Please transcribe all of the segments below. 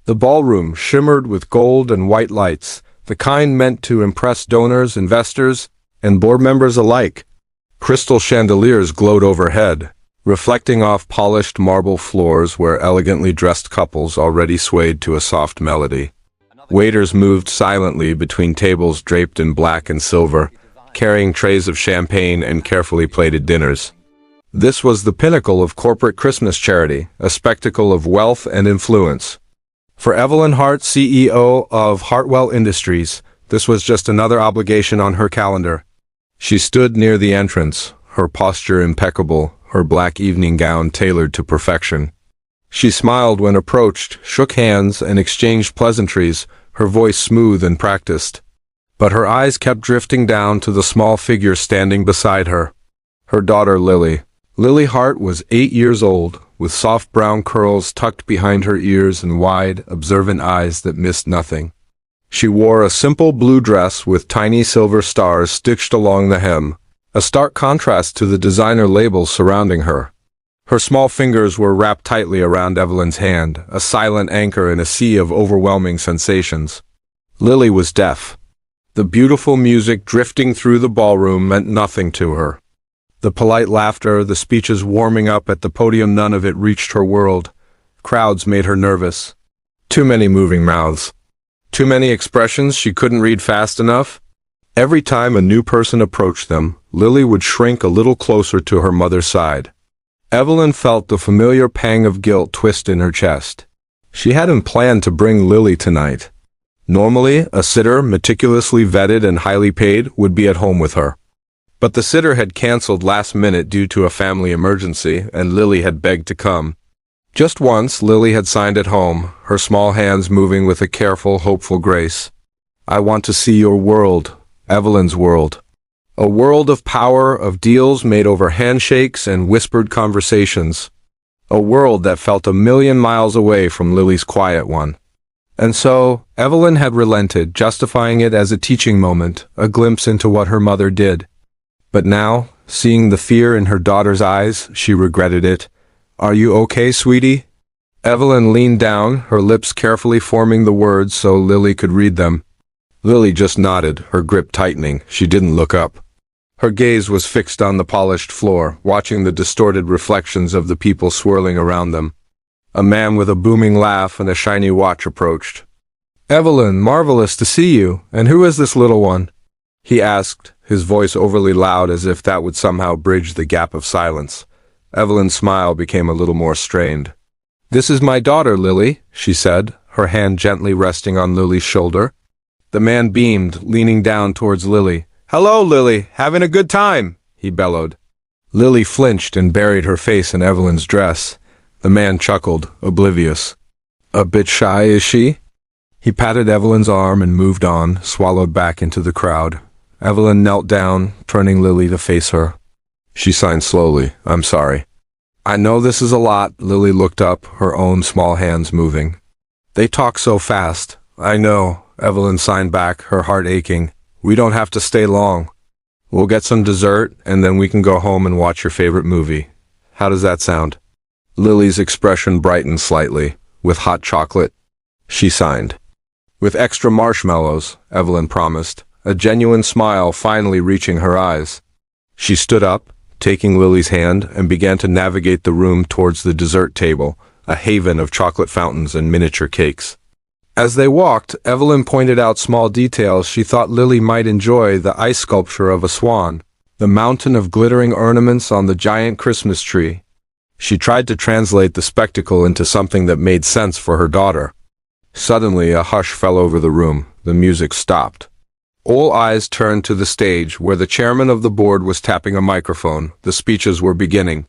The ballroom shimmered with gold and white lights, the kind meant to impress donors, investors, and board members alike. Crystal chandeliers glowed overhead, reflecting off polished marble floors where elegantly dressed couples already swayed to a soft melody. Waiters moved silently between tables draped in black and silver, carrying trays of champagne and carefully plated dinners. This was the pinnacle of corporate Christmas charity, a spectacle of wealth and influence. For Evelyn Hart, CEO of Hartwell Industries, this was just another obligation on her calendar. She stood near the entrance, her posture impeccable, her black evening gown tailored to perfection. She smiled when approached, shook hands, and exchanged pleasantries, her voice smooth and practiced. But her eyes kept drifting down to the small figure standing beside her. Her daughter Lily. Lily Hart was 8 years old, with soft brown curls tucked behind her ears and wide, observant eyes that missed nothing. She wore a simple blue dress with tiny silver stars stitched along the hem, a stark contrast to the designer labels surrounding her. Her small fingers were wrapped tightly around Evelyn's hand, a silent anchor in a sea of overwhelming sensations. Lily was deaf. The beautiful music drifting through the ballroom meant nothing to her. The polite laughter, the speeches warming up at the podium, none of it reached her world. Crowds made her nervous. Too many moving mouths. Too many expressions she couldn't read fast enough. Every time a new person approached them, Lily would shrink a little closer to her mother's side. Evelyn felt the familiar pang of guilt twist in her chest. She hadn't planned to bring Lily tonight. Normally, a sitter, meticulously vetted and highly paid, would be at home with her. But the sitter had canceled last minute due to a family emergency, and Lily had begged to come. Just once, Lily had signed at home, her small hands moving with a careful, hopeful grace. "I want to see your world, Evelyn's world. A world of power, of deals made over handshakes and whispered conversations. A world that felt a million miles away from Lily's quiet one." And so, Evelyn had relented, justifying it as a teaching moment, a glimpse into what her mother did. But now, seeing the fear in her daughter's eyes, she regretted it. "Are you okay, sweetie?" Evelyn leaned down, her lips carefully forming the words so Lily could read them. Lily just nodded, her grip tightening. She didn't look up. Her gaze was fixed on the polished floor, watching the distorted reflections of the people swirling around them. A man with a booming laugh and a shiny watch approached. "Evelyn, marvelous to see you. And who is this little one?" he asked, his voice overly loud as if that would somehow bridge the gap of silence. Evelyn's smile became a little more strained. "This is my daughter, Lily," she said, her hand gently resting on Lily's shoulder. The man beamed, leaning down towards Lily. "Hello, Lily. Having a good time?" he bellowed. Lily flinched and buried her face in Evelyn's dress. The man chuckled, oblivious. "A bit shy, is she?" He patted Evelyn's arm and moved on, swallowed back into the crowd. Evelyn knelt down, turning Lily to face her. She signed slowly. "I'm sorry." "I know this is a lot." Lily looked up, her own small hands moving. "They talk so fast." "I know," Evelyn signed back, her heart aching. "We don't have to stay long. We'll get some dessert, and then we can go home and watch your favorite movie. How does that sound?" Lily's expression brightened slightly. "With hot chocolate?" She signed. "With extra marshmallows," Evelyn promised, a genuine smile finally reaching her eyes. She stood up, taking Lily's hand, and began to navigate the room towards the dessert table, a haven of chocolate fountains and miniature cakes. As they walked, Evelyn pointed out small details she thought Lily might enjoy: the ice sculpture of a swan, the mountain of glittering ornaments on the giant Christmas tree. She tried to translate the spectacle into something that made sense for her daughter. Suddenly, a hush fell over the room. The music stopped. All eyes turned to the stage, where the chairman of the board was tapping a microphone. The speeches were beginning.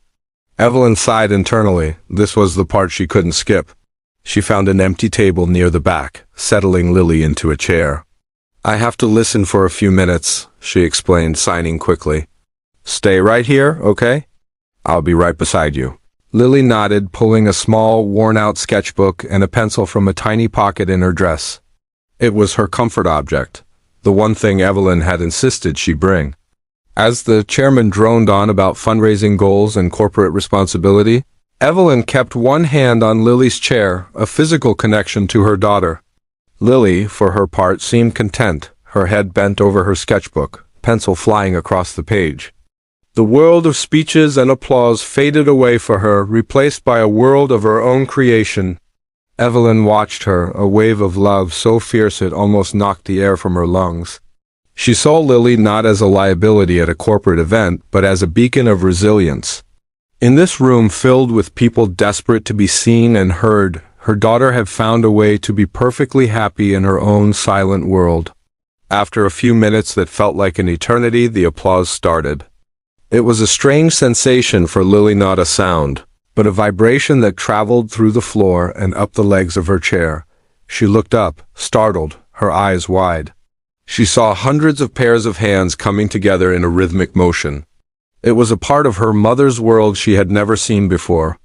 Evelyn sighed internally. This was the part she couldn't skip. She found an empty table near the back, settling Lily into a chair. "I have to listen for a few minutes," she explained, signing quickly. "Stay right here, okay? I'll be right beside you." Lily nodded, pulling a small, worn-out sketchbook and a pencil from a tiny pocket in her dress. It was her comfort object, the one thing Evelyn had insisted she bring. As the chairman droned on about fundraising goals and corporate responsibility, Evelyn kept one hand on Lily's chair, a physical connection to her daughter. Lily, for her part, seemed content, her head bent over her sketchbook, pencil flying across the page. The world of speeches and applause faded away for her, replaced by a world of her own creation. Evelyn watched her, a wave of love so fierce it almost knocked the air from her lungs. She saw Lily not as a liability at a corporate event, but as a beacon of resilience. In this room filled with people desperate to be seen and heard, her daughter had found a way to be perfectly happy in her own silent world. After a few minutes that felt like an eternity, the applause started. It was a strange sensation for Lily, not a sound, but a vibration that traveled through the floor and up the legs of her chair. She looked up, startled, her eyes wide. She saw hundreds of pairs of hands coming together in a rhythmic motion. It was a part of her mother's world she had never seen before.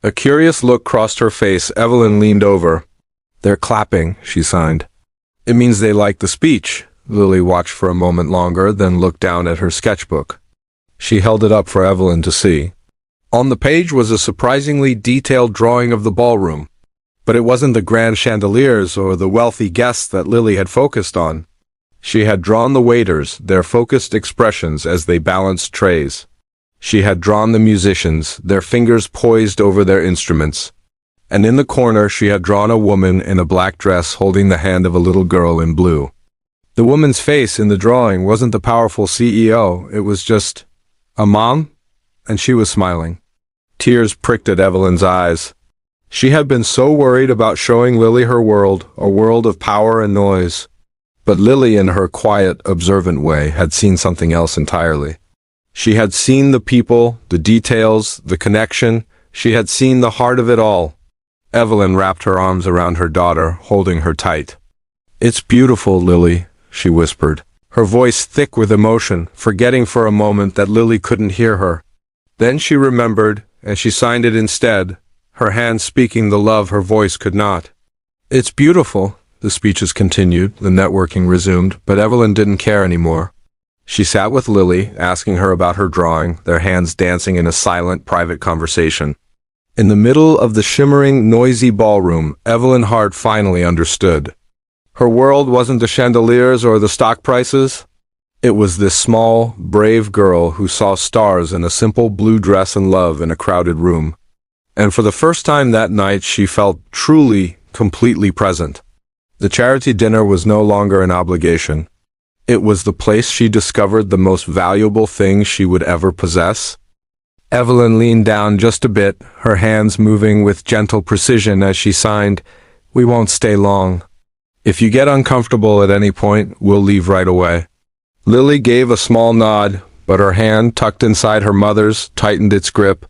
A curious look crossed her face. Evelyn leaned over. "They're clapping," she signed. "It means they like the speech." Lily watched for a moment longer, then looked down at her sketchbook. She held it up for Evelyn to see. On the page was a surprisingly detailed drawing of the ballroom. But it wasn't the grand chandeliers or the wealthy guests that Lily had focused on. She had drawn the waiters, their focused expressions as they balanced trays. She had drawn the musicians, their fingers poised over their instruments. And in the corner she had drawn a woman in a black dress holding the hand of a little girl in blue. The woman's face in the drawing wasn't the powerful CEO, it was just a mom, and she was smiling. Tears pricked at Evelyn's eyes. She had been so worried about showing Lily her world, a world of power and noise. But Lily, in her quiet, observant way, had seen something else entirely. She had seen the people, the details, the connection. She had seen the heart of it all. Evelyn wrapped her arms around her daughter, holding her tight. "It's beautiful, Lily," she whispered, her voice thick with emotion, forgetting for a moment that Lily couldn't hear her. Then she remembered, and she signed it instead, her hand speaking the love her voice could not. "It's beautiful," the speeches continued, the networking resumed, but Evelyn didn't care anymore. She sat with Lily, asking her about her drawing, their hands dancing in a silent, private conversation. In the middle of the shimmering, noisy ballroom, Evelyn Hart finally understood. Her world wasn't the chandeliers or the stock prices. It was this small, brave girl who saw stars in a simple blue dress and love in a crowded room. And for the first time that night she felt truly, completely present. The charity dinner was no longer an obligation. It was the place she discovered the most valuable thing she would ever possess. Evelyn leaned down just a bit, her hands moving with gentle precision as she signed, "We won't stay long. If you get uncomfortable at any point, we'll leave right away." Lily gave a small nod, but her hand, tucked inside her mother's, tightened its grip.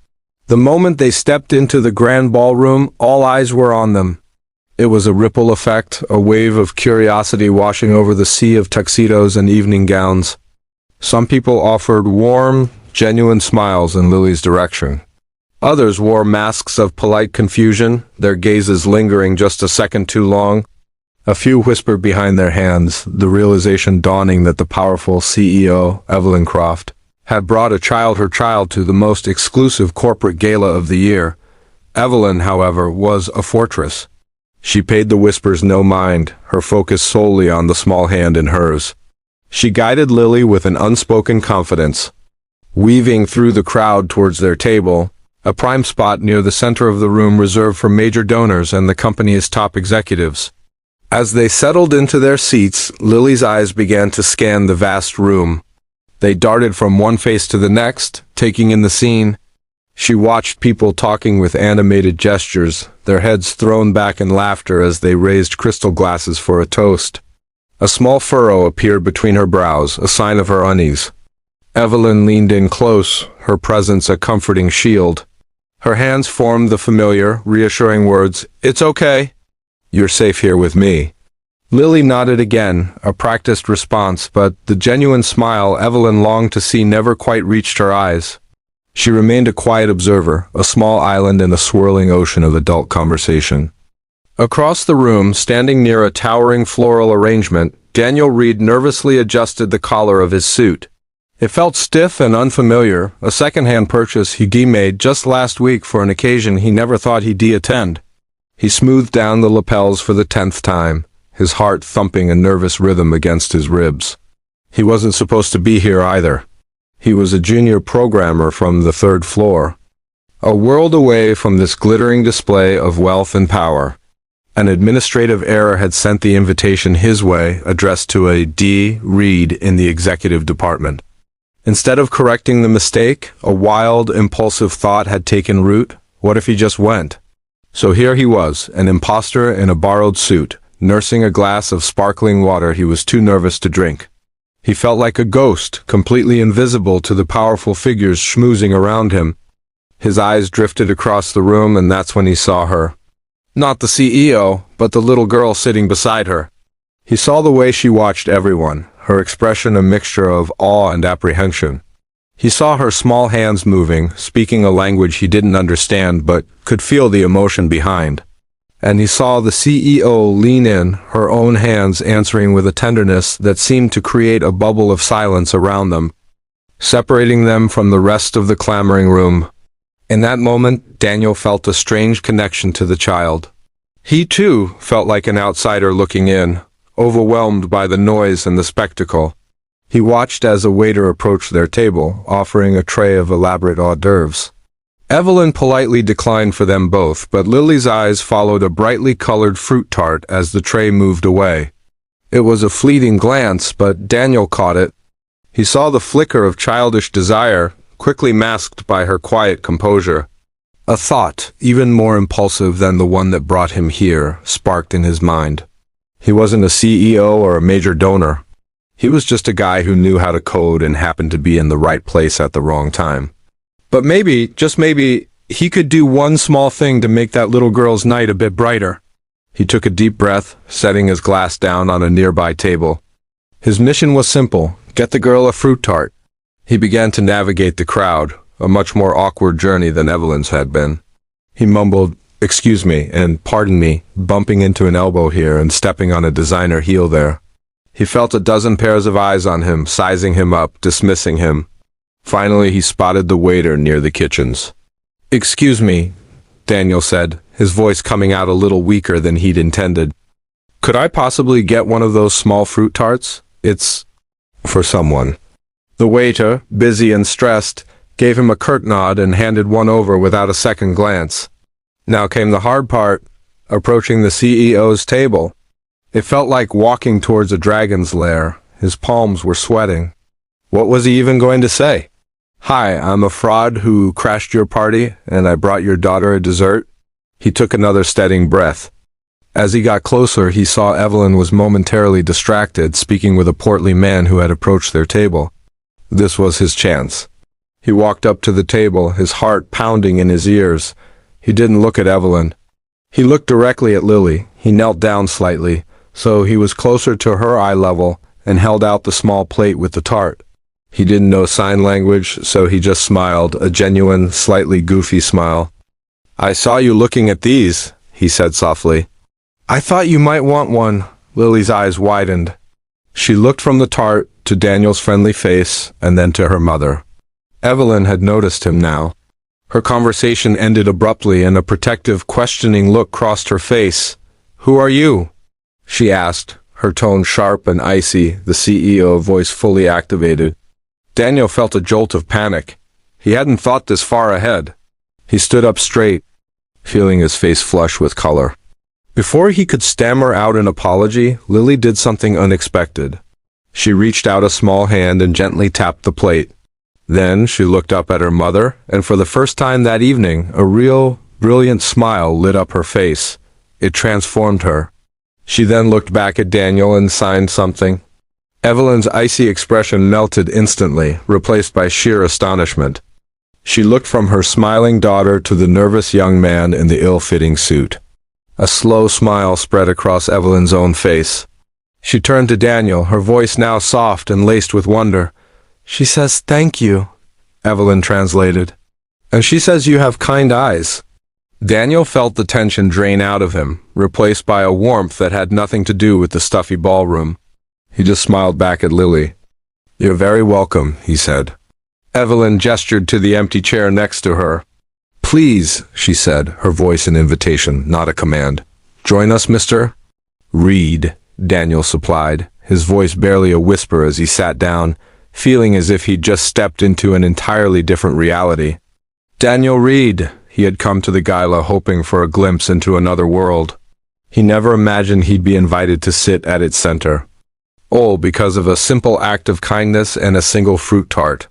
The moment they stepped into the grand ballroom, all eyes were on them. It was a ripple effect, a wave of curiosity washing over the sea of tuxedos and evening gowns. Some people offered warm, genuine smiles in Lily's direction. Others wore masks of polite confusion, their gazes lingering just a second too long. A few whispered behind their hands, the realization dawning that the powerful CEO, Evelyn Croft, had brought her child to the most exclusive corporate gala of the year. Evelyn, however, was a fortress. She paid the whispers no mind, her focus solely on the small hand in hers. She guided Lily with an unspoken confidence. Weaving through the crowd towards their table, a prime spot near the center of the room reserved for major donors and the company's top executives. As they settled into their seats, Lily's eyes began to scan the vast room. They darted from one face to the next, taking in the scene. She watched people talking with animated gestures, their heads thrown back in laughter as they raised crystal glasses for a toast. A small furrow appeared between her brows, a sign of her unease. Evelyn leaned in close, her presence a comforting shield. Her hands formed the familiar, reassuring words, "It's okay. You're safe here with me." Lily nodded again, a practiced response, but the genuine smile Evelyn longed to see never quite reached her eyes. She remained a quiet observer, a small island in a swirling ocean of adult conversation. Across the room, standing near a towering floral arrangement, Daniel Reed nervously adjusted the collar of his suit. It felt stiff and unfamiliar, a second-hand purchase he made just last week for an occasion he never thought he'd attend. He smoothed down the lapels for the 10th time, his heart thumping a nervous rhythm against his ribs. He wasn't supposed to be here either. He was a junior programmer from the 3rd floor. A world away from this glittering display of wealth and power. An administrative error had sent the invitation his way, addressed to a D. Reed in the executive department. Instead of correcting the mistake, a wild, impulsive thought had taken root. What if he just went? So here he was, an imposter in a borrowed suit, nursing a glass of sparkling water he was too nervous to drink. He felt like a ghost, completely invisible to the powerful figures schmoozing around him. His eyes drifted across the room, and that's when he saw her. Not the CEO, but the little girl sitting beside her. He saw the way she watched everyone, her expression a mixture of awe and apprehension. He saw her small hands moving, speaking a language he didn't understand but could feel the emotion behind. And he saw the CEO lean in, her own hands answering with a tenderness that seemed to create a bubble of silence around them, separating them from the rest of the clamoring room. In that moment, Daniel felt a strange connection to the child. He, too, felt like an outsider looking in, overwhelmed by the noise and the spectacle. He watched as a waiter approached their table, offering a tray of elaborate hors d'oeuvres. Evelyn politely declined for them both, but Lily's eyes followed a brightly colored fruit tart as the tray moved away. It was a fleeting glance, but Daniel caught it. He saw the flicker of childish desire, quickly masked by her quiet composure. A thought, even more impulsive than the one that brought him here, sparked in his mind. He wasn't a CEO or a major donor. He was just a guy who knew how to code and happened to be in the right place at the wrong time. But maybe, just maybe, he could do one small thing to make that little girl's night a bit brighter. He took a deep breath, setting his glass down on a nearby table. His mission was simple: get the girl a fruit tart. He began to navigate the crowd, a much more awkward journey than Evelyn's had been. He mumbled, "Excuse me, and pardon me," bumping into an elbow here and stepping on a designer heel there. He felt a dozen pairs of eyes on him, sizing him up, dismissing him. Finally, he spotted the waiter near the kitchens. "Excuse me," Daniel said, his voice coming out a little weaker than he'd intended. "Could I possibly get one of those small fruit tarts? It's for someone." The waiter, busy and stressed, gave him a curt nod and handed one over without a second glance. Now came the hard part, approaching the CEO's table. It felt like walking towards a dragon's lair. His palms were sweating. What was he even going to say? "Hi, I'm a fraud who crashed your party, and I brought your daughter a dessert." He took another steadying breath. As he got closer, he saw Evelyn was momentarily distracted, speaking with a portly man who had approached their table. This was his chance. He walked up to the table, his heart pounding in his ears. He didn't look at Evelyn. He looked directly at Lily. He knelt down slightly, so he was closer to her eye level, and held out the small plate with the tart. He didn't know sign language, so he just smiled, a genuine, slightly goofy smile. "I saw you looking at these," he said softly. "I thought you might want one." Lily's eyes widened. She looked from the tart to Daniel's friendly face, and then to her mother. Evelyn had noticed him now. Her conversation ended abruptly, and a protective, questioning look crossed her face. "Who are you?" she asked, her tone sharp and icy, the CEO voice fully activated. Daniel felt a jolt of panic. He hadn't thought this far ahead. He stood up straight, feeling his face flush with color. Before he could stammer out an apology, Lily did something unexpected. She reached out a small hand and gently tapped the plate. Then she looked up at her mother, and for the first time that evening, a real, brilliant smile lit up her face. It transformed her. She then looked back at Daniel and signed something. Evelyn's icy expression melted instantly, replaced by sheer astonishment. She looked from her smiling daughter to the nervous young man in the ill-fitting suit. A slow smile spread across Evelyn's own face. She turned to Daniel, her voice now soft and laced with wonder. "She says thank you," Evelyn translated. "And she says you have kind eyes." Daniel felt the tension drain out of him, replaced by a warmth that had nothing to do with the stuffy ballroom. He just smiled back at Lily. "You're very welcome," he said. Evelyn gestured to the empty chair next to her. "Please," she said, her voice an invitation, not a command. "Join us, Mr. Reed," Daniel supplied, his voice barely a whisper as he sat down, feeling as if he'd just stepped into an entirely different reality. Daniel Reed. He had come to the gala hoping for a glimpse into another world. He never imagined he'd be invited to sit at its center. All because of a simple act of kindness and a single fruit tart.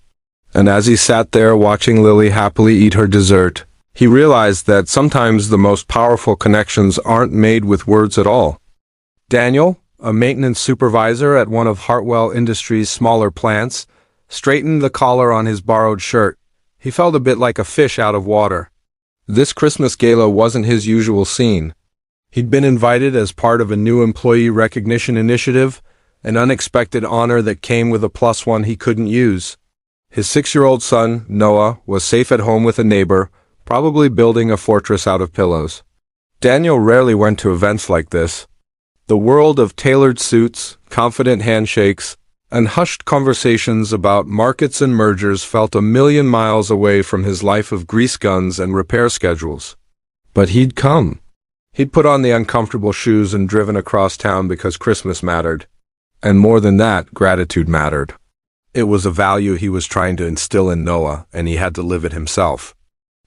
And as he sat there watching Lily happily eat her dessert, he realized that sometimes the most powerful connections aren't made with words at all. Daniel, a maintenance supervisor at one of Hartwell Industries' smaller plants, straightened the collar on his borrowed shirt. He felt a bit like a fish out of water. This Christmas gala wasn't his usual scene. He'd been invited as part of a new employee recognition initiative, an unexpected honor that came with a +1 he couldn't use. His 6-year-old son, Noah, was safe at home with a neighbor, probably building a fortress out of pillows. Daniel rarely went to events like this. The world of tailored suits, confident handshakes, and hushed conversations about markets and mergers felt a million miles away from his life of grease guns and repair schedules. But he'd come. He'd put on the uncomfortable shoes and driven across town because Christmas mattered. And more than that, gratitude mattered. It was a value he was trying to instill in Noah, and he had to live it himself.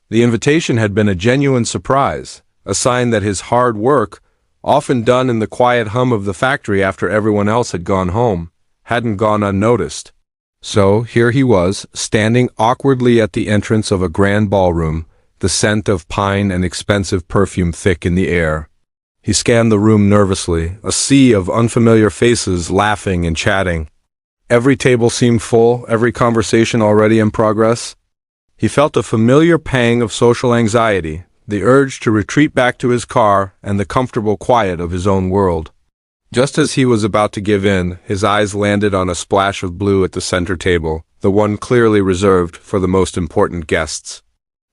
The invitation had been a genuine surprise, a sign that his hard work, often done in the quiet hum of the factory after everyone else had gone home, hadn't gone unnoticed. So here he was, standing awkwardly at the entrance of a grand ballroom, the scent of pine and expensive perfume thick in the air. He scanned the room nervously, a sea of unfamiliar faces laughing and chatting. Every table seemed full, every conversation already in progress. He felt a familiar pang of social anxiety, the urge to retreat back to his car and the comfortable quiet of his own world. Just as he was about to give in, his eyes landed on a splash of blue at the center table, the one clearly reserved for the most important guests.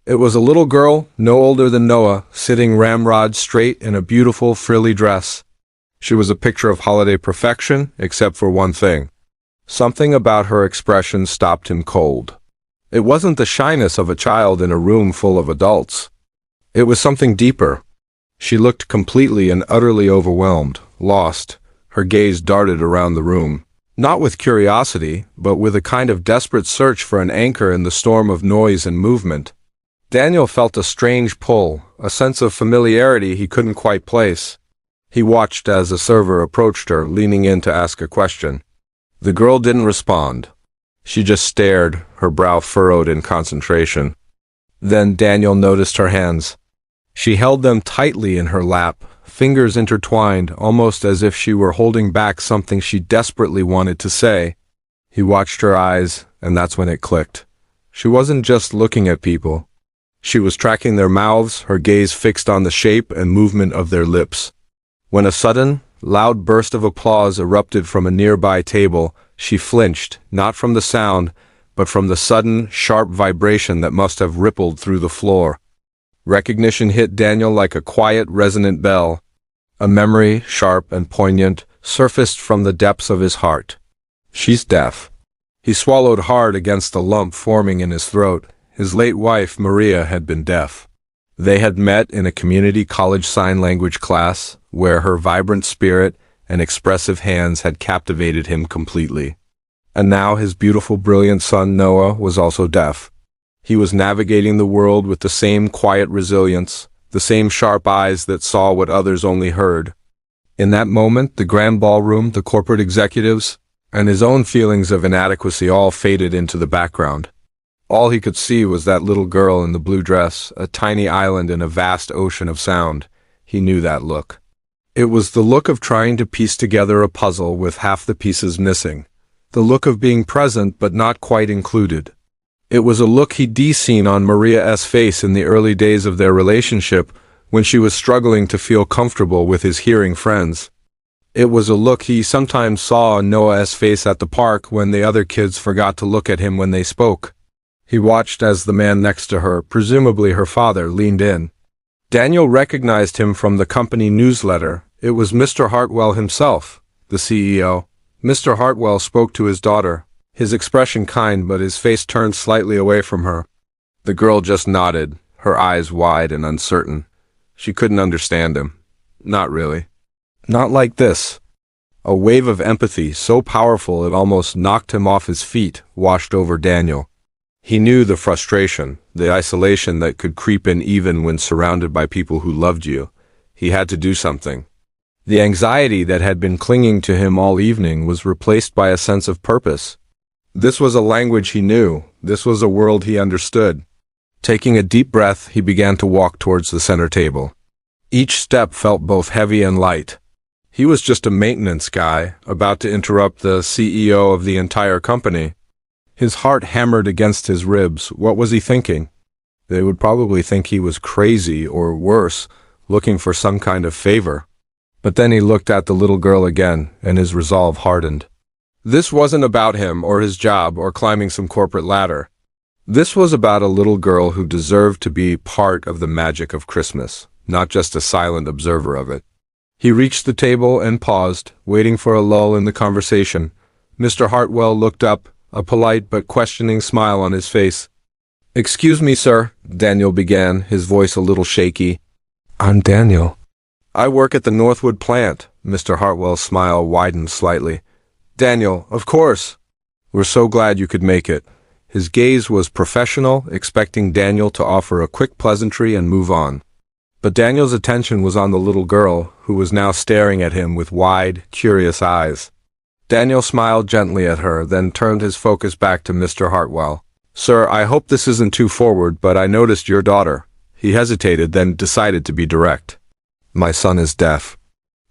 It was a little girl, no older than Noah, sitting ramrod straight in a beautiful, frilly dress. She was a picture of holiday perfection, except for one thing. Something about her expression stopped him cold. It wasn't the shyness of a child in a room full of adults. It was something deeper. She looked completely and utterly overwhelmed, lost. Her gaze darted around the room, not with curiosity, but with a kind of desperate search for an anchor in the storm of noise and movement. Daniel felt a strange pull, a sense of familiarity he couldn't quite place. He watched as a server approached her, leaning in to ask a question. The girl didn't respond. She just stared, her brow furrowed in concentration. Then Daniel noticed her hands. She held them tightly in her lap, fingers intertwined, almost as if she were holding back something she desperately wanted to say. He watched her eyes, and that's when it clicked. She wasn't just looking at people. She was tracking their mouths, her gaze fixed on the shape and movement of their lips. When a sudden, loud burst of applause erupted from a nearby table, she flinched, not from the sound, but from the sudden, sharp vibration that must have rippled through the floor. Recognition hit Daniel like a quiet, resonant bell. A memory, sharp and poignant, surfaced from the depths of his heart. She's deaf. He swallowed hard against the lump forming in his throat. His late wife, Maria, had been deaf. They had met in a community college sign language class, where her vibrant spirit and expressive hands had captivated him completely. And now his beautiful, brilliant son, Noah, was also deaf. He was navigating the world with the same quiet resilience, the same sharp eyes that saw what others only heard. In that moment, the grand ballroom, the corporate executives, and his own feelings of inadequacy all faded into the background. All he could see was that little girl in the blue dress, a tiny island in a vast ocean of sound. He knew that look. It was the look of trying to piece together a puzzle with half the pieces missing. The look of being present but not quite included. It was a look he'd seen on Maria's face in the early days of their relationship, when she was struggling to feel comfortable with his hearing friends. It was a look he sometimes saw on Noah's face at the park when the other kids forgot to look at him when they spoke. He watched as the man next to her, presumably her father, leaned in. Daniel recognized him from the company newsletter. It was Mr. Hartwell himself, the CEO. Mr. Hartwell spoke to his daughter, his expression kind, but his face turned slightly away from her. The girl just nodded, her eyes wide and uncertain. She couldn't understand him. Not really. Not like this. A wave of empathy, so powerful it almost knocked him off his feet, washed over Daniel. He knew the frustration, the isolation that could creep in even when surrounded by people who loved you. He had to do something. The anxiety that had been clinging to him all evening was replaced by a sense of purpose. This was a language he knew. This was a world he understood. Taking a deep breath, he began to walk towards the center table. Each step felt both heavy and light. He was just a maintenance guy, about to interrupt the CEO of the entire company. His heart hammered against his ribs. What was he thinking? They would probably think he was crazy, or worse, looking for some kind of favor. But then he looked at the little girl again, and his resolve hardened. This wasn't about him, or his job, or climbing some corporate ladder. This was about a little girl who deserved to be part of the magic of Christmas, not just a silent observer of it. He reached the table and paused, waiting for a lull in the conversation. Mr. Hartwell looked up, a polite but questioning smile on his face. "Excuse me, sir," Daniel began, his voice a little shaky. "I'm Daniel. I work at the Northwood plant." Mr. Hartwell's smile widened slightly. "Daniel, of course. We're so glad you could make it." His gaze was professional, expecting Daniel to offer a quick pleasantry and move on. But Daniel's attention was on the little girl, who was now staring at him with wide, curious eyes. Daniel smiled gently at her, then turned his focus back to Mr. Hartwell. "Sir, I hope this isn't too forward, but I noticed your daughter." He hesitated, then decided to be direct. "My son is deaf.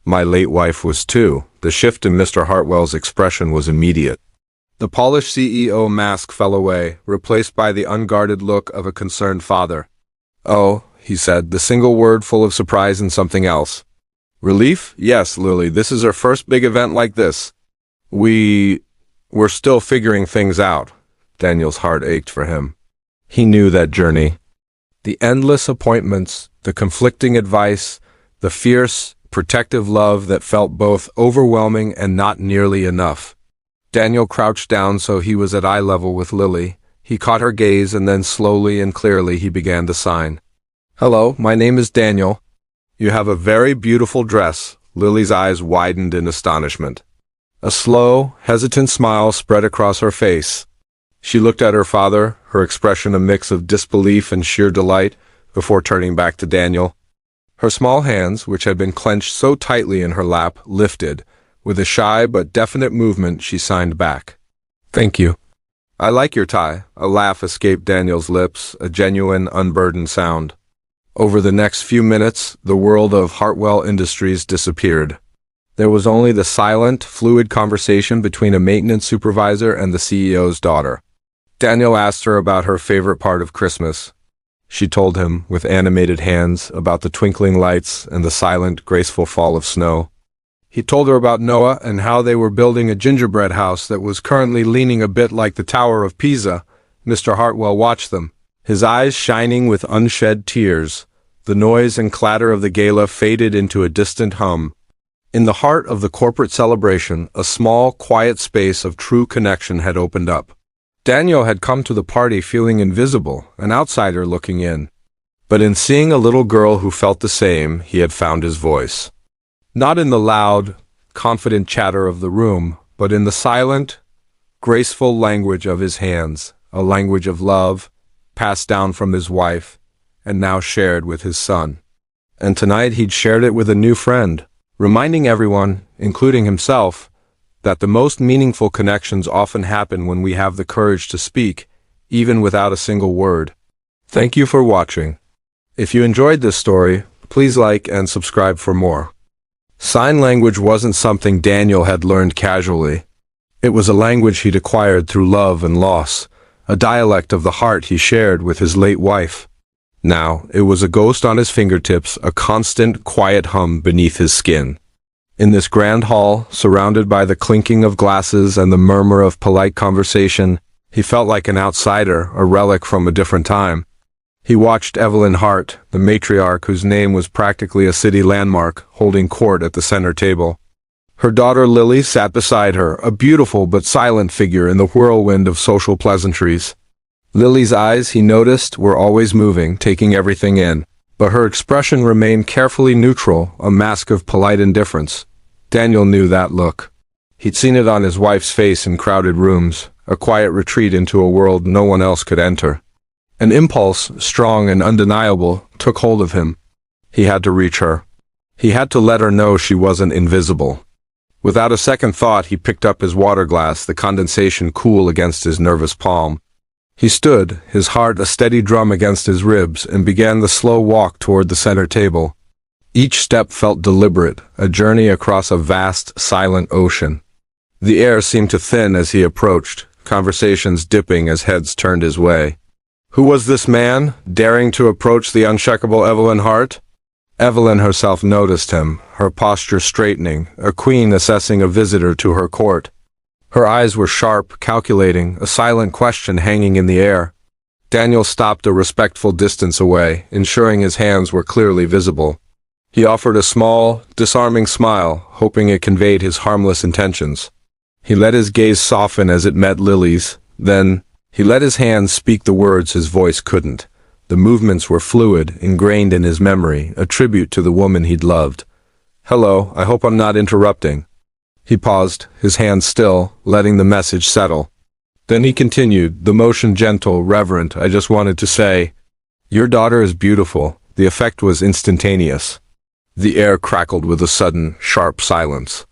My late wife was too." The shift in Mr. Hartwell's expression was immediate. The polished CEO mask fell away, replaced by the unguarded look of a concerned father. "Oh," he said, the single word full of surprise and something else. "Relief? Yes, Lily, this is our first big event like this. We're still figuring things out." Daniel's heart ached for him. He knew that journey. The endless appointments, the conflicting advice, the fierce, protective love that felt both overwhelming and not nearly enough. Daniel crouched down so he was at eye level with Lily. He caught her gaze, and then slowly and clearly he began to sign. "Hello, my name is Daniel. You have a very beautiful dress." Lily's eyes widened in astonishment. A slow, hesitant smile spread across her face. She looked at her father, her expression a mix of disbelief and sheer delight, before turning back to Daniel. Her small hands, which had been clenched so tightly in her lap, lifted. With a shy but definite movement, she signed back. "Thank you." "I like your tie." A laugh escaped Daniel's lips, a genuine, unburdened sound. Over the next few minutes, the world of Hartwell Industries disappeared. There was only the silent, fluid conversation between a maintenance supervisor and the CEO's daughter. Daniel asked her about her favorite part of Christmas. She told him, with animated hands, about the twinkling lights and the silent, graceful fall of snow. He told her about Noah and how they were building a gingerbread house that was currently leaning a bit like the Tower of Pisa. Mr. Hartwell watched them, his eyes shining with unshed tears. The noise and clatter of the gala faded into a distant hum. In the heart of the corporate celebration, a small, quiet space of true connection had opened up. Daniel had come to the party feeling invisible, an outsider looking in. But in seeing a little girl who felt the same, he had found his voice. Not in the loud, confident chatter of the room, but in the silent, graceful language of his hands, a language of love, passed down from his wife, and now shared with his son. And tonight he'd shared it with a new friend, reminding everyone, including himself, that the most meaningful connections often happen when we have the courage to speak, even without a single word. Thank you for watching. If you enjoyed this story, please like and subscribe for more. Sign language wasn't something Daniel had learned casually. It was a language he'd acquired through love and loss, a dialect of the heart he shared with his late wife. Now, it was a ghost on his fingertips, a constant, quiet hum beneath his skin. In this grand hall, surrounded by the clinking of glasses and the murmur of polite conversation, he felt like an outsider, a relic from a different time. He watched Evelyn Hart, the matriarch whose name was practically a city landmark, holding court at the center table. Her daughter Lily sat beside her, a beautiful but silent figure in the whirlwind of social pleasantries. Lily's eyes, he noticed, were always moving, taking everything in, but her expression remained carefully neutral, a mask of polite indifference. Daniel knew that look. He'd seen it on his wife's face in crowded rooms, a quiet retreat into a world no one else could enter. An impulse, strong and undeniable, took hold of him. He had to reach her. He had to let her know she wasn't invisible. Without a second thought, he picked up his water glass, the condensation cool against his nervous palm. He stood, his heart a steady drum against his ribs, and began the slow walk toward the center table. Each step felt deliberate, a journey across a vast, silent ocean. The air seemed to thin as he approached, conversations dipping as heads turned his way. Who was this man, daring to approach the unshakable Evelyn Hart? Evelyn herself noticed him, her posture straightening, a queen assessing a visitor to her court. Her eyes were sharp, calculating, a silent question hanging in the air. Daniel stopped a respectful distance away, ensuring his hands were clearly visible. He offered a small, disarming smile, hoping it conveyed his harmless intentions. He let his gaze soften as it met Lily's, then he let his hands speak the words his voice couldn't. The movements were fluid, ingrained in his memory, a tribute to the woman he'd loved. "Hello, I hope I'm not interrupting." He paused, his hands still, letting the message settle. Then he continued, the motion gentle, reverent. "I just wanted to say, your daughter is beautiful." The effect was instantaneous. The air crackled with a sudden, sharp silence.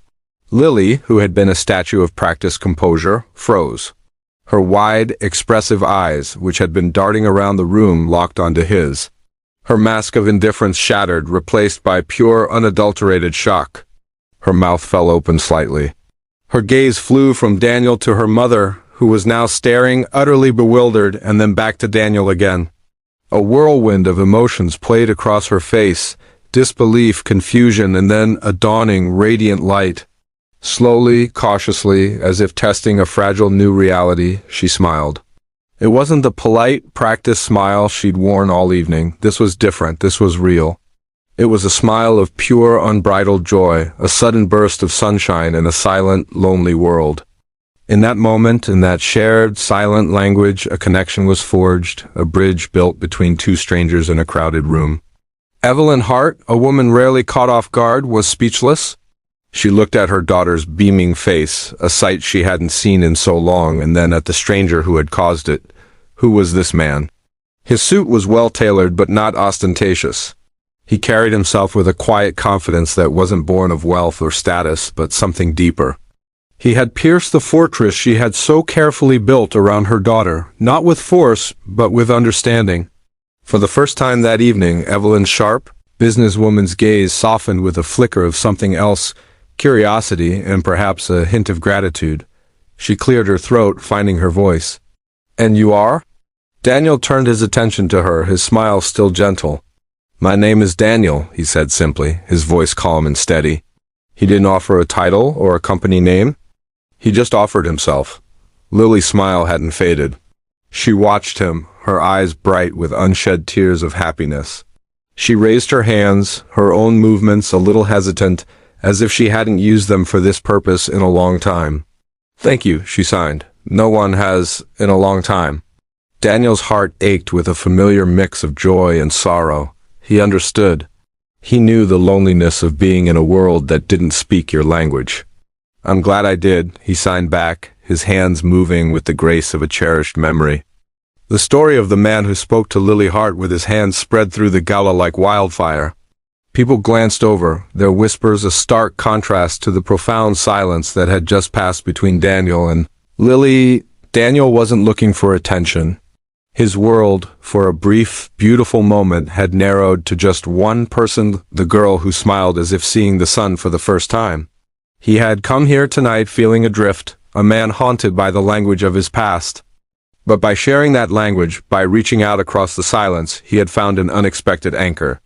Lily, who had been a statue of practiced composure, froze. Her wide, expressive eyes, which had been darting around the room, locked onto his. Her mask of indifference shattered, replaced by pure, unadulterated shock. Her mouth fell open slightly. Her gaze flew from Daniel to her mother, who was now staring, utterly bewildered, and then back to Daniel again. A whirlwind of emotions played across her face, disbelief, confusion, and then a dawning, radiant light. Slowly, cautiously, as if testing a fragile new reality, she smiled. It wasn't the polite, practiced smile she'd worn all evening. This was different. This was real. It was a smile of pure, unbridled joy, a sudden burst of sunshine in a silent, lonely world. In that moment, in that shared, silent language, a connection was forged, a bridge built between two strangers in a crowded room. Evelyn Hart, a woman rarely caught off guard, was speechless. She looked at her daughter's beaming face, a sight she hadn't seen in so long, and then at the stranger who had caused it. Who was this man? His suit was well-tailored but not ostentatious. He carried himself with a quiet confidence that wasn't born of wealth or status, but something deeper. He had pierced the fortress she had so carefully built around her daughter, not with force, but with understanding. For the first time that evening, Evelyn's sharp, businesswoman's gaze softened with a flicker of something else, curiosity and perhaps a hint of gratitude. She cleared her throat, finding her voice. "And you are?" Daniel turned his attention to her, his smile still gentle. "My name is Daniel," he said simply, his voice calm and steady. He didn't offer a title or a company name. He just offered himself. Lily's smile hadn't faded. She watched him, her eyes bright with unshed tears of happiness. She raised her hands, her own movements a little hesitant, as if she hadn't used them for this purpose in a long time. "Thank you," she signed. "No one has in a long time." Daniel's heart ached with a familiar mix of joy and sorrow. He understood. He knew the loneliness of being in a world that didn't speak your language. "I'm glad I did," he signed back, his hands moving with the grace of a cherished memory. The story of the man who spoke to Lily Hart with his hands spread through the gala like wildfire. People glanced over, their whispers a stark contrast to the profound silence that had just passed between Daniel and Lily. Daniel wasn't looking for attention. His world, for a brief, beautiful moment, had narrowed to just one person, the girl who smiled as if seeing the sun for the first time. He had come here tonight feeling adrift, a man haunted by the language of his past. But by sharing that language, by reaching out across the silence, he had found an unexpected anchor.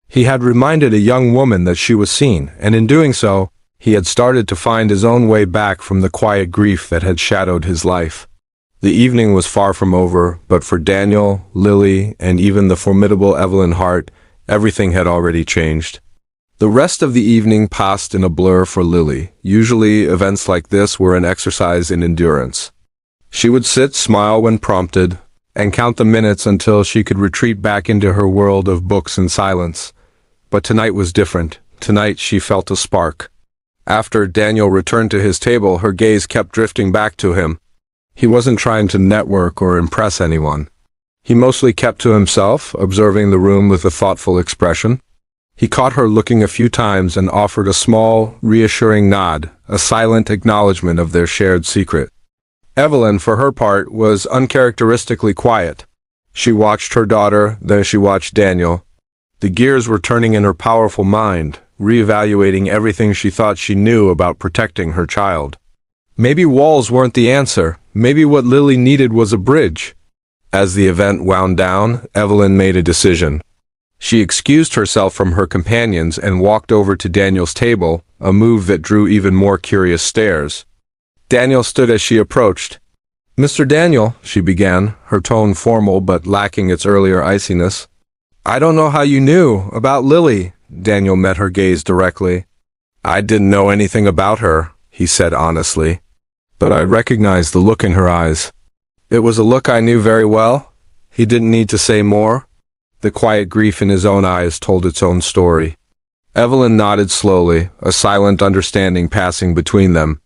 He had reminded a young woman that she was seen, and in doing so, he had started to find his own way back from the quiet grief that had shadowed his life. The evening was far from over, but for Daniel, Lily, and even the formidable Evelyn Hart, everything had already changed. The rest of the evening passed in a blur for Lily. Usually, events like this were an exercise in endurance. She would sit, smile when prompted, and count the minutes until she could retreat back into her world of books and silence. But tonight was different. Tonight she felt a spark. After Daniel returned to his table, her gaze kept drifting back to him. He wasn't trying to network or impress anyone. He mostly kept to himself, observing the room with a thoughtful expression. He caught her looking a few times and offered a small, reassuring nod, a silent acknowledgement of their shared secret. Evelyn, for her part, was uncharacteristically quiet. She watched her daughter, then she watched Daniel. The gears were turning in her powerful mind, reevaluating everything she thought she knew about protecting her child. Maybe walls weren't the answer. Maybe what Lily needed was a bridge. As the event wound down, Evelyn made a decision. She excused herself from her companions and walked over to Daniel's table, a move that drew even more curious stares. Daniel stood as she approached. "Mr. Daniel," she began, her tone formal but lacking its earlier iciness. "I don't know how you knew about Lily." Daniel met her gaze directly. "I didn't know anything about her," he said honestly. But I recognized the look in her eyes. It was a look I knew very well. He didn't need to say more. The quiet grief in his own eyes told its own story. Evelyn nodded slowly, a silent understanding passing between them.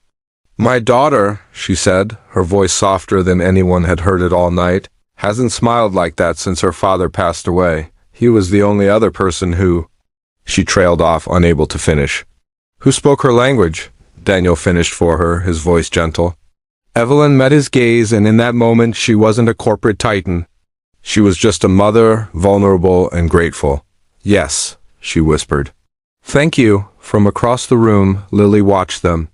"My daughter," she said, her voice softer than anyone had heard it all night, "hasn't smiled like that since her father passed away. He was the only other person who—" She trailed off, unable to finish. "Who spoke her language?" Daniel finished for her, his voice gentle. Evelyn met his gaze, and in that moment she wasn't a corporate titan. She was just a mother, vulnerable and grateful. "Yes," she whispered. "Thank you." From across the room, Lily watched them.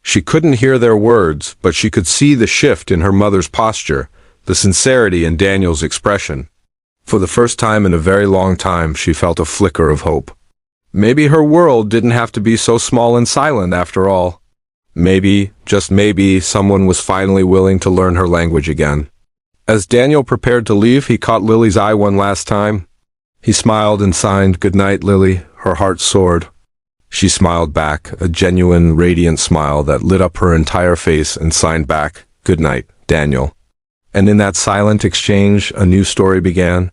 She couldn't hear their words, but she could see the shift in her mother's posture, the sincerity in Daniel's expression. For the first time in a very long time, she felt a flicker of hope. Maybe her world didn't have to be so small and silent after all. Maybe, just maybe, someone was finally willing to learn her language again. As Daniel prepared to leave, he caught Lily's eye one last time. He smiled and signed, "Good night, Lily." Her heart soared. She smiled back, a genuine, radiant smile that lit up her entire face, and signed back, "Good night, Daniel." And in that silent exchange, a new story began.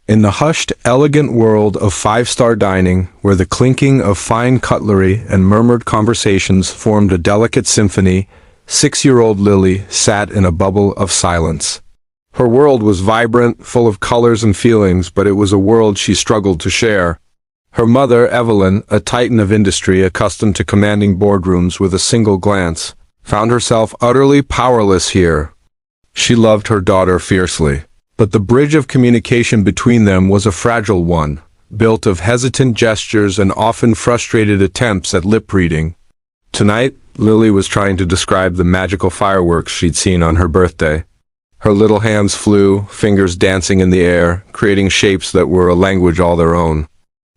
In the hushed, elegant world of five-star dining, where the clinking of fine cutlery and murmured conversations formed a delicate symphony, 6-year-old Lily sat in a bubble of silence. Her world was vibrant, full of colors and feelings, but it was a world she struggled to share. Her mother, Evelyn, a titan of industry accustomed to commanding boardrooms with a single glance, found herself utterly powerless here. She loved her daughter fiercely, but the bridge of communication between them was a fragile one, built of hesitant gestures and often frustrated attempts at lip-reading. Tonight, Lily was trying to describe the magical fireworks she'd seen on her birthday. Her little hands flew, fingers dancing in the air, creating shapes that were a language all their own.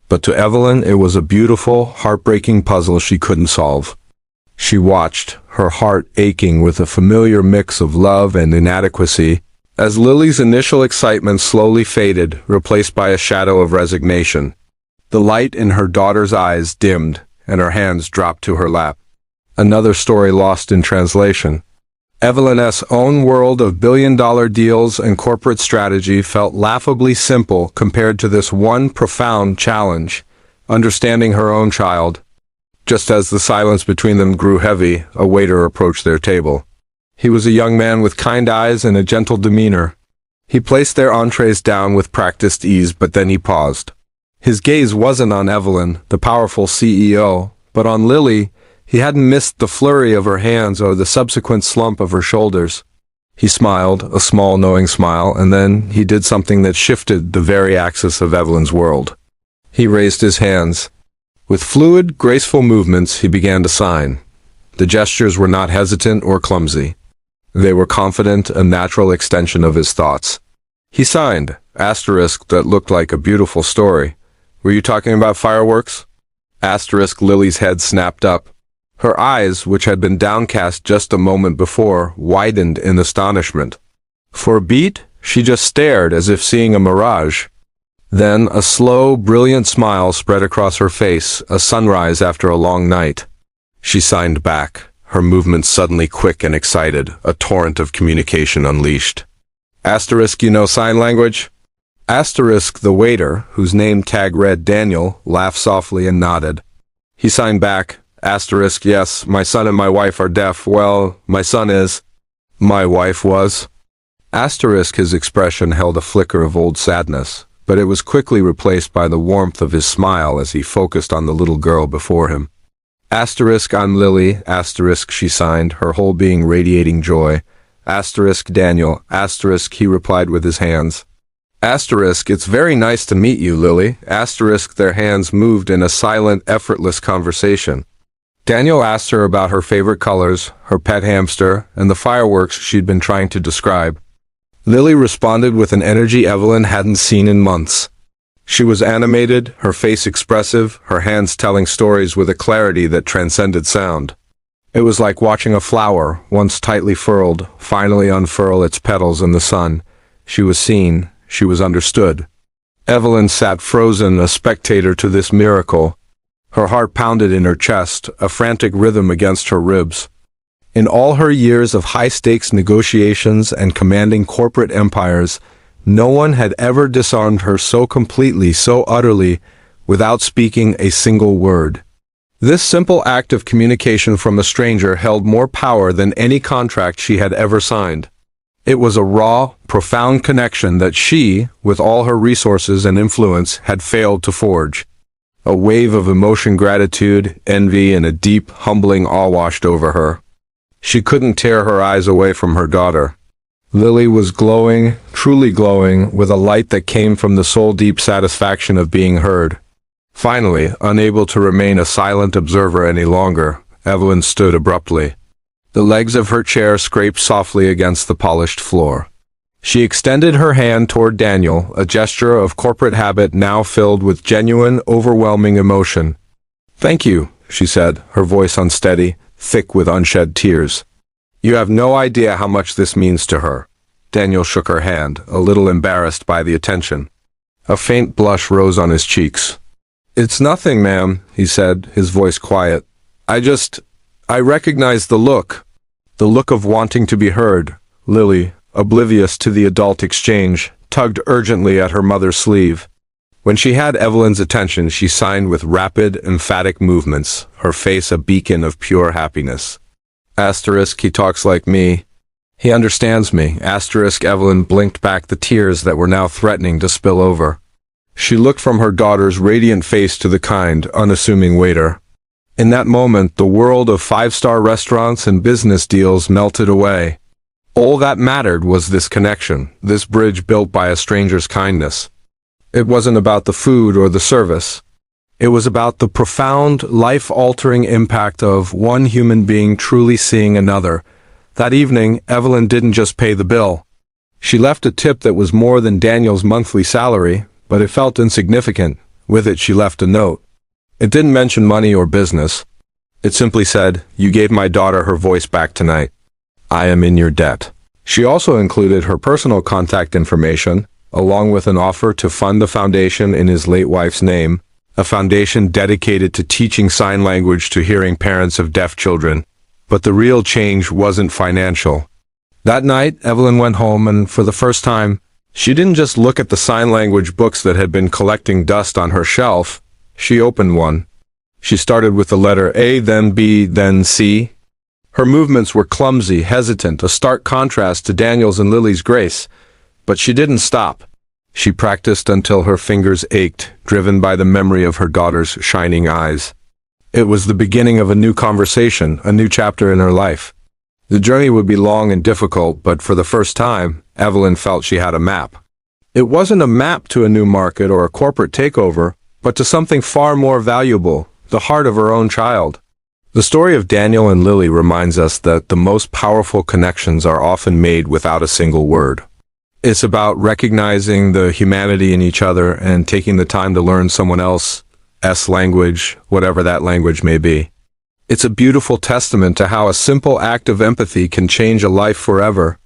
But to Evelyn, it was a beautiful, heartbreaking puzzle she couldn't solve. She watched, her heart aching with a familiar mix of love and inadequacy, as Lily's initial excitement slowly faded, replaced by a shadow of resignation. The light in her daughter's eyes dimmed, and her hands dropped to her lap. Another story lost in translation. Evelyn's own world of billion-dollar deals and corporate strategy felt laughably simple compared to this one profound challenge, understanding her own child. Just as the silence between them grew heavy, a waiter approached their table. He was a young man with kind eyes and a gentle demeanor. He placed their entrees down with practiced ease, but then he paused. His gaze wasn't on Evelyn, the powerful CEO, but on Lily. He hadn't missed the flurry of her hands or the subsequent slump of her shoulders. He smiled, a small knowing smile, and then he did something that shifted the very axis of Evelyn's world. He raised his hands. With fluid, graceful movements, he began to sign. The gestures were not hesitant or clumsy. They were confident, a natural extension of his thoughts. He signed, asterisk that looked like a beautiful story. "Were you talking about fireworks?" Asterisk. Lily's head snapped up. Her eyes, which had been downcast just a moment before, widened in astonishment. For a beat, she just stared as if seeing a mirage. Then a slow, brilliant smile spread across her face, a sunrise after a long night. She signed back, her movements suddenly quick and excited, a torrent of communication unleashed. Asterisk, you know sign language? Asterisk, the waiter, whose name tag read Daniel, laughed softly and nodded. He signed back, asterisk, yes, my son and my wife are deaf. Well, my son is. My wife was. Asterisk, his expression held a flicker of old sadness, but it was quickly replaced by the warmth of his smile as he focused on the little girl before him. Asterisk, I'm Lily, asterisk, she signed, her whole being radiating joy. Asterisk, Daniel, asterisk, he replied with his hands. Asterisk, it's very nice to meet you, Lily. Asterisk, their hands moved in a silent, effortless conversation. Daniel asked her about her favorite colors, her pet hamster, and the fireworks she'd been trying to describe. Lily responded with an energy Evelyn hadn't seen in months. She was animated, her face expressive, her hands telling stories with a clarity that transcended sound. It was like watching a flower, once tightly furled, finally unfurl its petals in the sun. She was seen, she was understood. Evelyn sat frozen, a spectator to this miracle. Her heart pounded in her chest, a frantic rhythm against her ribs. In all her years of high-stakes negotiations and commanding corporate empires, no one had ever disarmed her so completely, so utterly, without speaking a single word. This simple act of communication from a stranger held more power than any contract she had ever signed. It was a raw, profound connection that she, with all her resources and influence, had failed to forge. A wave of emotion, gratitude, envy, and a deep, humbling awe washed over her. She couldn't tear her eyes away from her daughter. Lily was glowing, truly glowing, with a light that came from the soul-deep satisfaction of being heard. Finally, unable to remain a silent observer any longer, Evelyn stood abruptly. The legs of her chair scraped softly against the polished floor. She extended her hand toward Daniel, a gesture of corporate habit now filled with genuine, overwhelming emotion. "Thank you," she said, her voice unsteady, thick with unshed tears. "You have no idea how much this means to her." Daniel shook her hand, a little embarrassed by the attention. A faint blush rose on his cheeks. "It's nothing, ma'am," he said, his voice quiet. I recognize the look of wanting to be heard." Lily, oblivious to the adult exchange, tugged urgently at her mother's sleeve. When she had Evelyn's attention, she signed with rapid, emphatic movements, her face a beacon of pure happiness. Asterisk, he talks like me. He understands me. Asterisk, Evelyn blinked back the tears that were now threatening to spill over. She looked from her daughter's radiant face to the kind, unassuming waiter. In that moment, the world of five-star restaurants and business deals melted away. All that mattered was this connection, this bridge built by a stranger's kindness. It wasn't about the food or the service. It was about the profound, life-altering impact of one human being truly seeing another. That evening, Evelyn didn't just pay the bill. She left a tip that was more than Daniel's monthly salary, but it felt insignificant. With it, she left a note. It didn't mention money or business. It simply said, "You gave my daughter her voice back tonight. I am in your debt." She also included her personal contact information, along with an offer to fund the foundation in his late wife's name, a foundation dedicated to teaching sign language to hearing parents of deaf children. But the real change wasn't financial. That night, Evelyn went home and, for the first time, she didn't just look at the sign language books that had been collecting dust on her shelf. She opened one. She started with the letter A, then B, then C. Her movements were clumsy, hesitant, a stark contrast to Daniel's and Lily's grace. But she didn't stop. She practiced until her fingers ached, driven by the memory of her daughter's shining eyes. It was the beginning of a new conversation, a new chapter in her life. The journey would be long and difficult, but for the first time, Evelyn felt she had a map. It wasn't a map to a new market or a corporate takeover, but to something far more valuable, the heart of her own child. The story of Daniel and Lily reminds us that the most powerful connections are often made without a single word. It's about recognizing the humanity in each other and taking the time to learn someone else's language, whatever that language may be. It's a beautiful testament to how a simple act of empathy can change a life forever.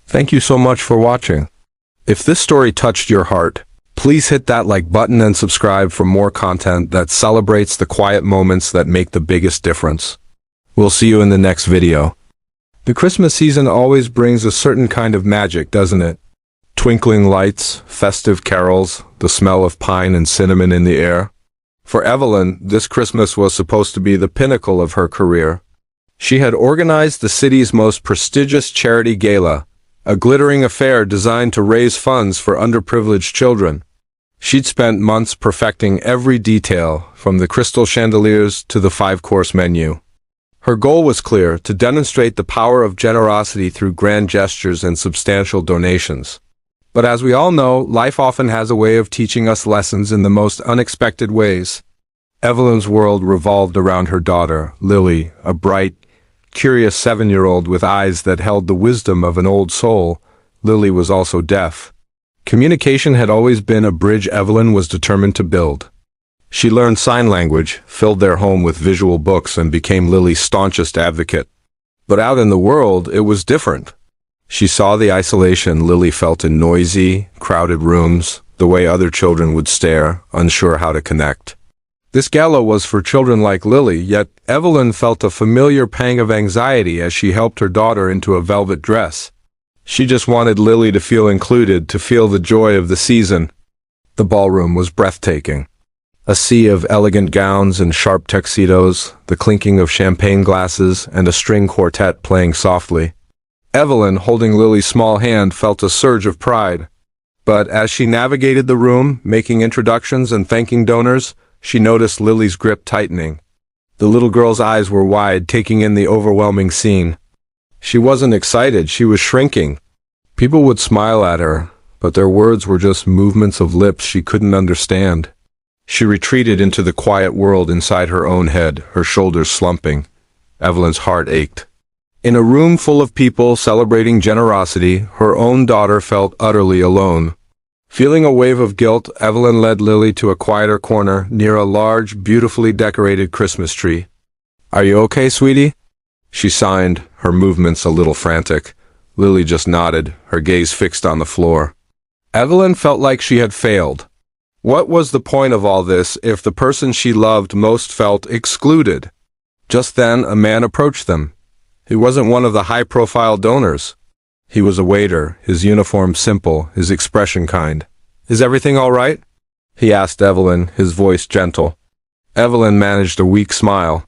Thank you so much for watching. If this story touched your heart, Please hit that like button and subscribe for more content that celebrates the quiet moments that make the biggest difference. We'll see you in the next video. The Christmas season always brings a certain kind of magic, doesn't it? Twinkling lights, festive carols, the smell of pine and cinnamon in the air. For Evelyn, this Christmas was supposed to be the pinnacle of her career. She had organized the city's most prestigious charity gala, a glittering affair designed to raise funds for underprivileged children. She'd spent months perfecting every detail, from the crystal chandeliers to the 5-course menu. Her goal was clear: to demonstrate the power of generosity through grand gestures and substantial donations. But as we all know, life often has a way of teaching us lessons in the most unexpected ways. Evelyn's world revolved around her daughter, Lily, a bright, curious 7-year-old with eyes that held the wisdom of an old soul. Lily was also deaf. Communication had always been a bridge Evelyn was determined to build. She learned sign language, filled their home with visual books, and became Lily's staunchest advocate. But out in the world, it was different. She saw the isolation Lily felt in noisy, crowded rooms, the way other children would stare, unsure how to connect. This gala was for children like Lily, yet Evelyn felt a familiar pang of anxiety as she helped her daughter into a velvet dress. She just wanted Lily to feel included, to feel the joy of the season. The ballroom was breathtaking. A sea of elegant gowns and sharp tuxedos, the clinking of champagne glasses, and a string quartet playing softly. Evelyn, holding Lily's small hand, felt a surge of pride. But as she navigated the room, making introductions and thanking donors, she noticed Lily's grip tightening. The little girl's eyes were wide, taking in the overwhelming scene. She wasn't excited, she was shrinking. People would smile at her, but their words were just movements of lips she couldn't understand. She retreated into the quiet world inside her own head, her shoulders slumping. Evelyn's heart ached. In a room full of people celebrating generosity, her own daughter felt utterly alone. Feeling a wave of guilt, Evelyn led Lily to a quieter corner near a large, beautifully decorated Christmas tree. "Are you okay, sweetie?" She signed, her movements a little frantic. Lily just nodded, her gaze fixed on the floor. Evelyn felt like she had failed. What was the point of all this if the person she loved most felt excluded? Just then, a man approached them. He wasn't one of the high-profile donors. He was a waiter, his uniform simple, his expression kind. "Is everything all right?" he asked Evelyn, his voice gentle. Evelyn managed a weak smile.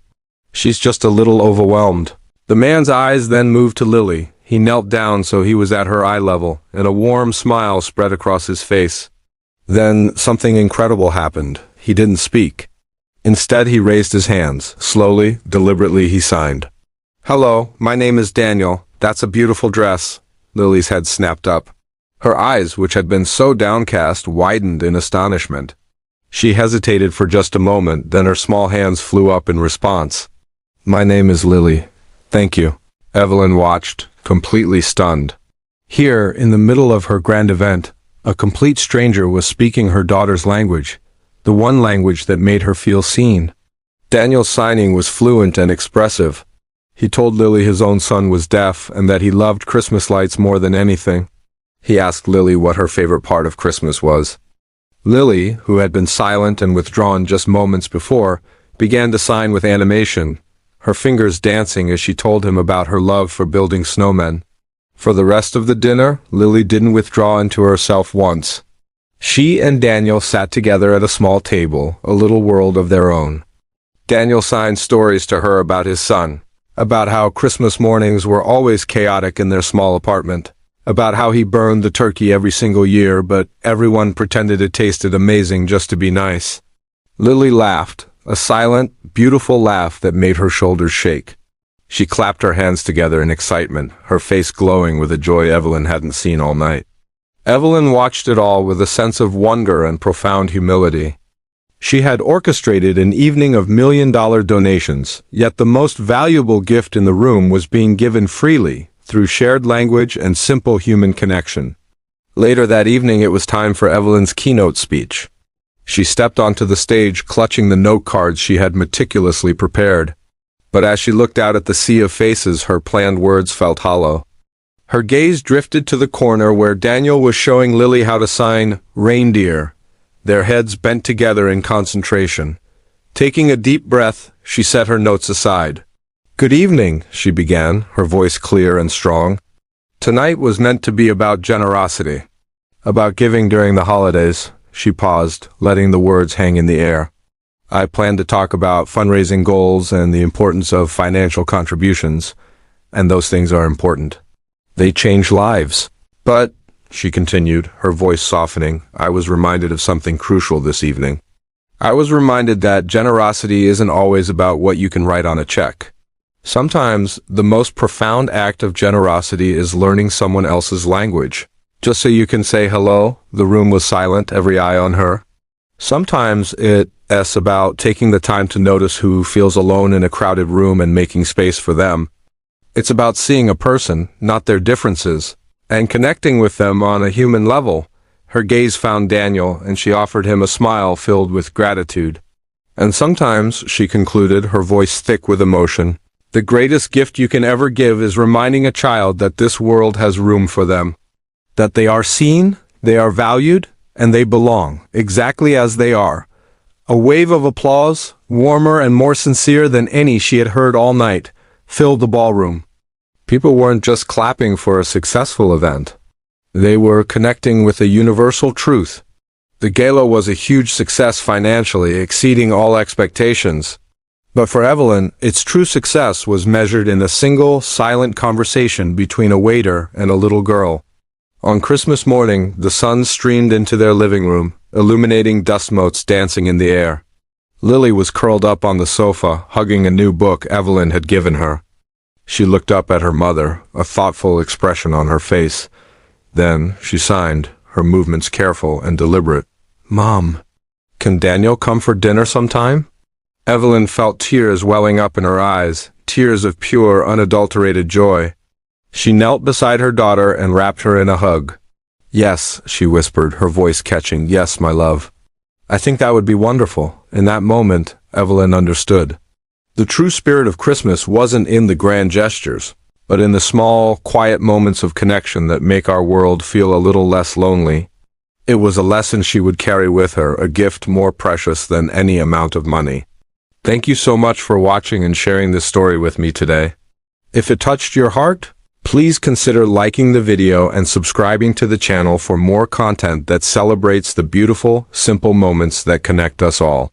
"She's just a little overwhelmed." The man's eyes then moved to Lily. He knelt down so he was at her eye level, and a warm smile spread across his face. Then something incredible happened. He didn't speak. Instead, he raised his hands. Slowly, deliberately, he signed. "Hello, my name is Daniel. That's a beautiful dress." Lily's head snapped up. Her eyes, which had been so downcast, widened in astonishment. She hesitated for just a moment, then her small hands flew up in response. "My name is Lily. Thank you." Evelyn watched, completely stunned. Here, in the middle of her grand event, a complete stranger was speaking her daughter's language, the one language that made her feel seen. Daniel's signing was fluent and expressive. He told Lily his own son was deaf and that he loved Christmas lights more than anything. He asked Lily what her favorite part of Christmas was. Lily, who had been silent and withdrawn just moments before, began to sign with animation, her fingers dancing as she told him about her love for building snowmen. For the rest of the dinner, Lily didn't withdraw into herself once. She and Daniel sat together at a small table, a little world of their own. Daniel signed stories to her about his son, about how Christmas mornings were always chaotic in their small apartment, about how he burned the turkey every single year, but everyone pretended it tasted amazing just to be nice. Lily laughed, a silent, beautiful laugh that made her shoulders shake. She clapped her hands together in excitement, her face glowing with a joy Evelyn hadn't seen all night. Evelyn watched it all with a sense of wonder and profound humility. She had orchestrated an evening of million-dollar donations, yet the most valuable gift in the room was being given freely, through shared language and simple human connection. Later that evening, it was time for Evelyn's keynote speech. She stepped onto the stage, clutching the note cards she had meticulously prepared. But as she looked out at the sea of faces, her planned words felt hollow. Her gaze drifted to the corner where Daniel was showing Lily how to sign reindeer their heads bent together in concentration. Taking a deep breath, she set her notes aside. "Good evening," she began, her voice clear and strong. "Tonight was meant to be about generosity. About giving during the holidays." She paused, letting the words hang in the air. "I plan to talk about fundraising goals and the importance of financial contributions, and those things are important. They change lives. But," she continued, her voice softening, "I was reminded of something crucial this evening. I was reminded that generosity isn't always about what you can write on a check. Sometimes, the most profound act of generosity is learning someone else's language. Just so you can say hello." The room was silent, every eye on her. "Sometimes it's about taking the time to notice who feels alone in a crowded room and making space for them. It's about seeing a person, not their differences, and connecting with them on a human level." Her gaze found Daniel, and she offered him a smile filled with gratitude. "And sometimes," she concluded, her voice thick with emotion, "the greatest gift you can ever give is reminding a child that this world has room for them. That they are seen, they are valued, and they belong, exactly as they are." A wave of applause, warmer and more sincere than any she had heard all night, filled the ballroom. People weren't just clapping for a successful event. They were connecting with a universal truth. The gala was a huge success financially, exceeding all expectations. But for Evelyn, its true success was measured in a single, silent conversation between a waiter and a little girl. On Christmas morning, the sun streamed into their living room, illuminating dust motes dancing in the air. Lily was curled up on the sofa, hugging a new book Evelyn had given her. She looked up at her mother, a thoughtful expression on her face. Then she signed, her movements careful and deliberate. "Mom, can Daniel come for dinner sometime?" Evelyn felt tears welling up in her eyes, tears of pure, unadulterated joy. She knelt beside her daughter and wrapped her in a hug. "Yes," she whispered, her voice catching, "yes, my love. I think that would be wonderful." In that moment, Evelyn understood. The true spirit of Christmas wasn't in the grand gestures, but in the small, quiet moments of connection that make our world feel a little less lonely. It was a lesson she would carry with her, a gift more precious than any amount of money. Thank you so much for watching and sharing this story with me today. If it touched your heart, please consider liking the video and subscribing to the channel for more content that celebrates the beautiful, simple moments that connect us all.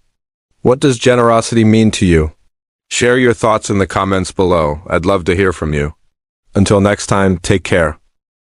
What does generosity mean to you? Share your thoughts in the comments below. I'd love to hear from you. Until next time, take care.